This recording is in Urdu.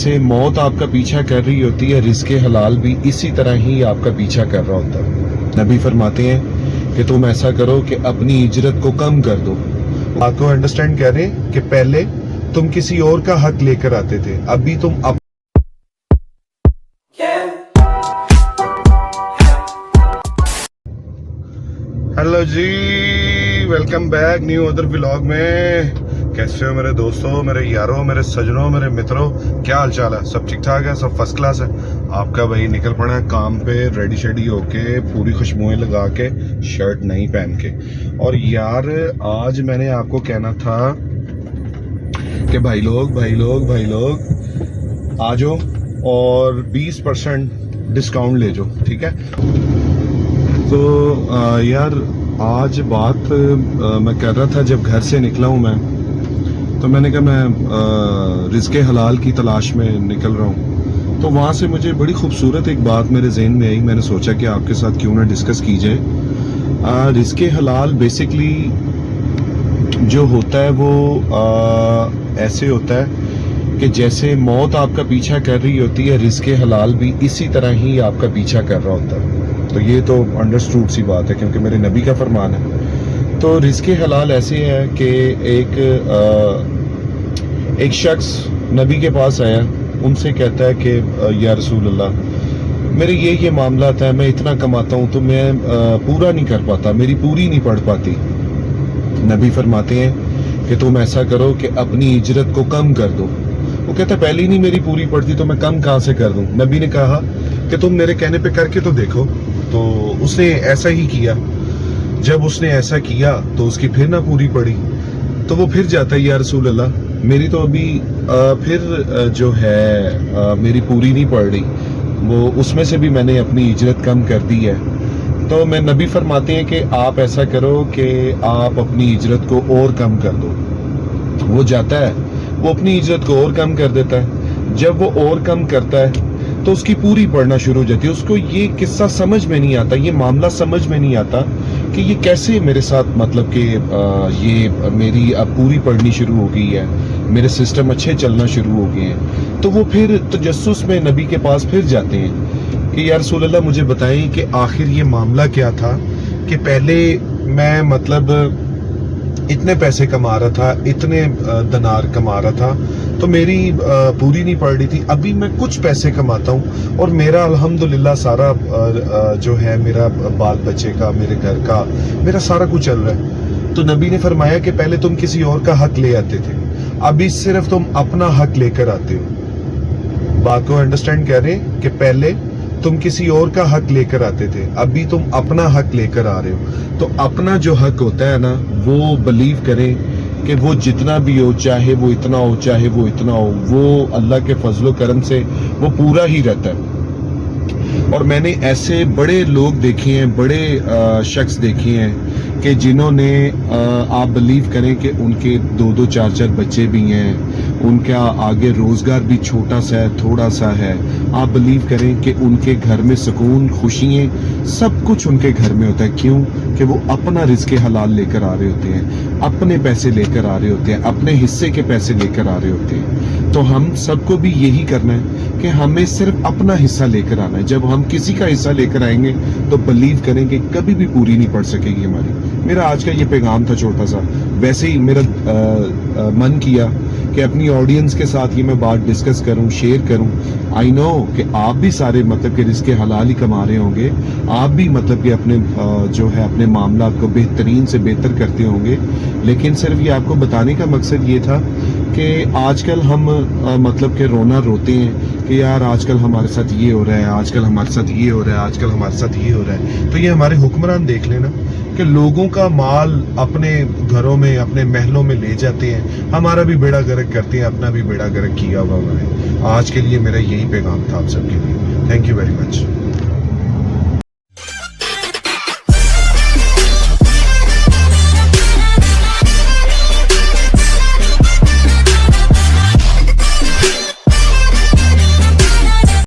جیسے موت آپ کا پیچھا کر رہی ہوتی ہے، رزق حلال بھی اسی طرح ہی آپ کا پیچھا کر رہا ہوتا ہے۔ نبی فرماتے ہیں کہ تم ایسا کرو کہ اپنی اجرت کو کم کر دو۔ آپ کو انڈرسٹینڈ کر رہے ہیں کہ پہلے تم کسی اور کا حق لے کر آتے تھے، ابھی تم ہیلو جی، welcome back new other vlog میں۔ کیسے ہو میرے دوستوں، میرے یاروں، میرے سجنوں، میرے متروں؟ کیا حال چال ہے؟ سب ٹھیک ٹھاک ہے؟ سب فرسٹ کلاس ہے؟ آپ کا بھائی نکل پڑا ہے کام پہ، ریڈی شیڈی ہو کے، پوری خوشبوئیں لگا کے، شرٹ نہیں پہن کے۔ اور یار آج میں نے آپ کو کہنا تھا کہ بھائی لوگ آ جاؤ اور 20% ڈسکاؤنٹ لے جاؤ، ٹھیک ہے؟ تو یار آج بات میں کر رہا تھا، جب گھر سے نکلا ہوں میں تو میں نے کہا میں رزق حلال کی تلاش میں نکل رہا ہوں، تو وہاں سے مجھے بڑی خوبصورت ایک بات میرے ذہن میں آئی۔ میں نے سوچا کہ آپ کے ساتھ کیوں نہ ڈسکس کی جائے۔ رزق حلال بیسکلی جو ہوتا ہے وہ ایسے ہوتا ہے کہ جیسے موت آپ کا پیچھا کر رہی ہوتی ہے، رزق حلال بھی اسی طرح ہی آپ کا پیچھا کر رہا ہوتا ہے۔ تو یہ تو انڈرسٹوڈ سی بات ہے کیونکہ میرے نبی کا فرمان ہے۔ تو رزق حلال ایسے ہے کہ ایک شخص نبی کے پاس آیا، ان سے کہتا ہے کہ یا رسول اللہ، میرے یہ معاملات ہیں، میں اتنا کماتا ہوں تو میں پورا نہیں کر پاتا، میری پوری نہیں پڑ پاتی۔ نبی فرماتے ہیں کہ تم ایسا کرو کہ اپنی اجرت کو کم کر دو۔ وہ کہتا ہے پہلے ہی نہیں میری پوری پڑتی تو میں کم کہاں سے کر دوں؟ نبی نے کہا کہ تم میرے کہنے پہ کر کے تو دیکھو۔ تو اس نے ایسا ہی کیا۔ جب اس نے ایسا کیا تو اس کی پھر نہ پوری پڑی، تو وہ پھر جاتا ہے یا رسول اللہ، میری تو ابھی پھر جو ہے میری پوری نہیں پڑ رہی، وہ اس میں سے بھی میں نے اپنی اجرت کم کر دی ہے۔ تو میں نبی فرماتے ہیں کہ آپ ایسا کرو کہ آپ اپنی اجرت کو اور کم کر دو۔ وہ جاتا ہے، وہ اپنی اجرت کو اور کم کر دیتا ہے۔ جب وہ اور کم کرتا ہے تو اس کی پوری پڑنا شروع ہو جاتی ہے۔ اس کو یہ قصہ سمجھ میں نہیں آتا، یہ معاملہ سمجھ میں نہیں آتا کہ یہ کیسے میرے ساتھ، مطلب کہ یہ میری اب پوری پڑنی شروع ہو گئی ہے، میرے سسٹم اچھے چلنا شروع ہو گئے ہیں۔ تو وہ پھر تجسس میں نبی کے پاس پھر جاتے ہیں کہ یا رسول اللہ مجھے بتائیں کہ آخر یہ معاملہ کیا تھا کہ پہلے میں مطلب اتنے پیسے کما رہا تھا، اتنے دینار کما رہا تھا تو میری پوری نہیں پڑ رہی تھی، ابھی میں کچھ پیسے کماتا ہوں اور میرا الحمدللہ سارا جو ہے میرا بال بچے کا، میرے گھر کا، میرا سارا کچھ چل رہا ہے۔ تو نبی نے فرمایا کہ پہلے تم کسی اور کا حق لے آتے تھے، ابھی صرف تم اپنا حق لے کر آتے ہو۔ بات کو انڈرسٹینڈ کر رہے ہیں کہ پہلے تم کسی اور کا حق لے کر آتے تھے، ابھی تم اپنا حق لے کر آ رہے ہو۔ تو اپنا جو حق ہوتا ہے نا، وہ بلیو کریں کہ وہ جتنا بھی ہو، چاہے وہ اتنا ہو چاہے وہ اتنا ہو، وہ اللہ کے فضل و کرم سے وہ پورا ہی رہتا ہے۔ اور میں نے ایسے بڑے لوگ دیکھے ہیں، بڑے شخص دیکھے ہیں کہ جنہوں نے آپ بلیو کریں کہ ان کے 2 4 بچے بھی ہیں، ان کا آگے روزگار بھی چھوٹا سا ہے، تھوڑا سا ہے، آپ بلیو کریں کہ ان کے گھر میں سکون، خوشیاں، سب کچھ ان کے گھر میں ہوتا ہے۔ کیوں؟ کہ وہ اپنا رزق حلال لے کر آ رہے ہوتے ہیں، اپنے پیسے لے کر آ رہے ہوتے ہیں، اپنے حصے کے پیسے لے کر آ رہے ہوتے ہیں۔ تو ہم سب کو بھی یہی کرنا ہے کہ ہمیں صرف اپنا حصہ لے کر آنا ہے۔ جب ہم کسی کا حصہ لے کر آئیں گے تو بلیو کریں گے کبھی بھی پوری نہیں پڑ سکے گی ہماری۔ میرا آج کا یہ پیغام تھا چھوٹا سا، ویسے ہی میرا من کیا کہ اپنی آڈینس کے ساتھ یہ میں بات ڈسکس کروں، شیئر کروں۔ آئی نو کہ آپ بھی سارے مطلب کہ رزق حلال ہی کما رہے ہوں گے، آپ بھی مطلب کہ اپنے جو ہے اپنے معاملات کو بہترین سے بہتر کرتے ہوں گے، لیکن صرف یہ آپ کو بتانے کا مقصد یہ تھا کہ آج کل ہم مطلب کہ روتے ہیں کہ یار آج کل ہمارے ساتھ یہ ہو رہا ہے، آج کل ہمارے ساتھ یہ ہو رہا ہے، آج کل ہمارے ساتھ یہ ہو رہا ہے۔ تو یہ ہمارے حکمران دیکھ لینا کہ لوگوں کا مال اپنے گھروں میں، اپنے محلوں میں لے جاتے ہیں، ہمارا بھی بیڑا گرک کرتے ہیں، اپنا بھی بیڑا گرک کیا ہوا ہے۔ آج کے لیے میرا یہی پیغام تھا آپ سب کے لیے۔ Thank you very much.